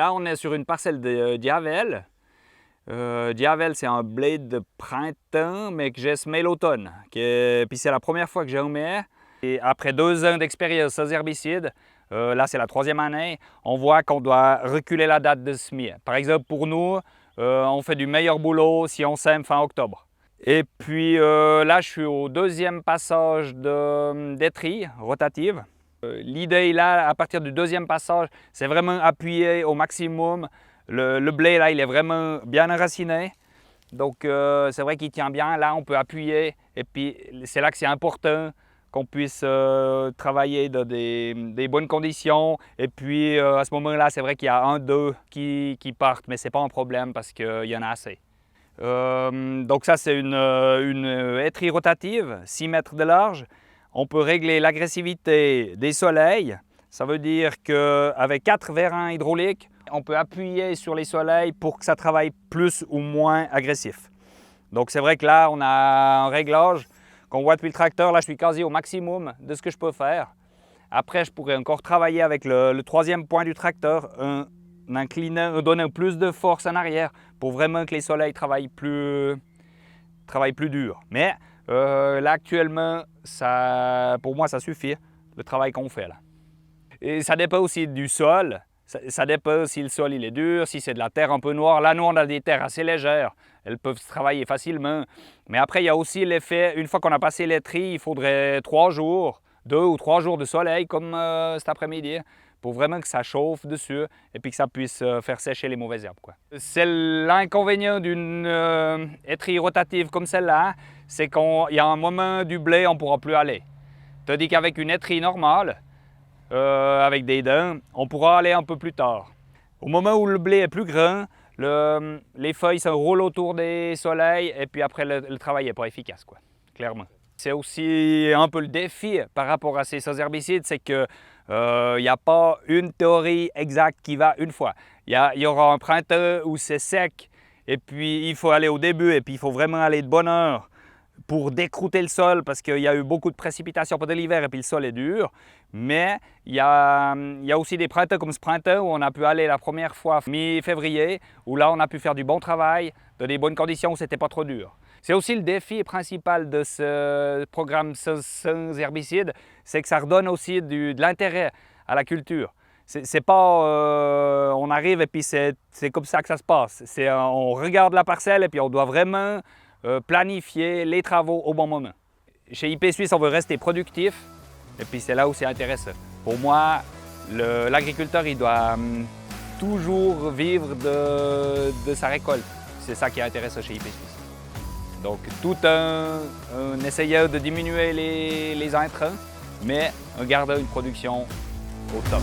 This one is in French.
Là, on est sur une parcelle de Diavel. Diavel, c'est un blé de printemps, mais que j'ai semé l'automne. Puis c'est la première fois que j'en mets. Et après 2 ans d'expérience sans herbicide, là c'est la 3e année, on voit qu'on doit reculer la date de semis. Par exemple, pour nous, on fait du meilleur boulot si on sème fin octobre. Et puis là, je suis au 2e passage d'étrie rotative. L'idée là, à partir du 2e passage, c'est vraiment appuyer au maximum. Le blé là, il est vraiment bien enraciné. Donc c'est vrai qu'il tient bien. Là, on peut appuyer. Et puis c'est là que c'est important qu'on puisse travailler dans des bonnes conditions. Et puis à ce moment-là, c'est vrai qu'il y a 1-2 qui partent, mais ce n'est pas un problème parce qu'il y en a assez. Donc ça, c'est une étrie rotative, 6 mètres de large. On peut régler l'agressivité des soleils. Ça veut dire qu'avec 4 vérins hydrauliques, on peut appuyer sur les soleils pour que ça travaille plus ou moins agressif. Donc c'est vrai que là, on a un réglage qu'on voit depuis le tracteur. Là, je suis quasi au maximum de ce que je peux faire. Après, je pourrais encore travailler avec le 3e point du tracteur, en donnant plus de force en arrière pour vraiment que les soleils travaillent plus dur. Mais là, actuellement, pour moi, ça suffit, le travail qu'on fait là. Et ça dépend aussi du sol. Ça dépend si le sol il est dur, si c'est de la terre un peu noire. Là, nous, on a des terres assez légères. Elles peuvent se travailler facilement. Mais après, il y a aussi l'effet, une fois qu'on a passé l'étrie, il faudrait 3 jours, 2 ou 3 jours de soleil, comme cet après-midi, pour vraiment que ça chauffe dessus et puis que ça puisse faire sécher les mauvaises herbes, quoi. C'est l'inconvénient d'une étrie rotative comme celle-là, c'est qu'il y a un moment du blé, on ne pourra plus aller. Tandis qu'avec une étrie normale, avec des dents, on pourra aller un peu plus tard. Au moment où le blé est plus grand, les feuilles se roulent autour des soleils et puis après le travail n'est pas efficace, quoi, clairement. C'est aussi un peu le défi par rapport à ces herbicides, c'est qu'il n'y a pas une théorie exacte qui va une fois. Il y aura un printemps où c'est sec et puis il faut aller au début et puis il faut vraiment aller de bonne heure pour décrouter le sol parce qu'il y a eu beaucoup de précipitations pendant l'hiver et puis le sol est dur. Mais il y a aussi des printemps comme ce printemps où on a pu aller la première fois mi-février, où là on a pu faire du bon travail, dans des bonnes conditions où c'était pas trop dur. C'est aussi le défi principal de ce programme sans herbicide, c'est que ça redonne aussi de l'intérêt à la culture. C'est pas on arrive et puis c'est comme ça que ça se passe. On regarde la parcelle et puis on doit vraiment planifier les travaux au bon moment. Chez IP Suisse, on veut rester productif et puis c'est là où c'est intéressant. Pour moi, l'agriculteur, il doit toujours vivre de sa récolte. C'est ça qui est intéressant chez IP Suisse. Donc tout en essayant de diminuer les intrants, mais en gardant une production au top.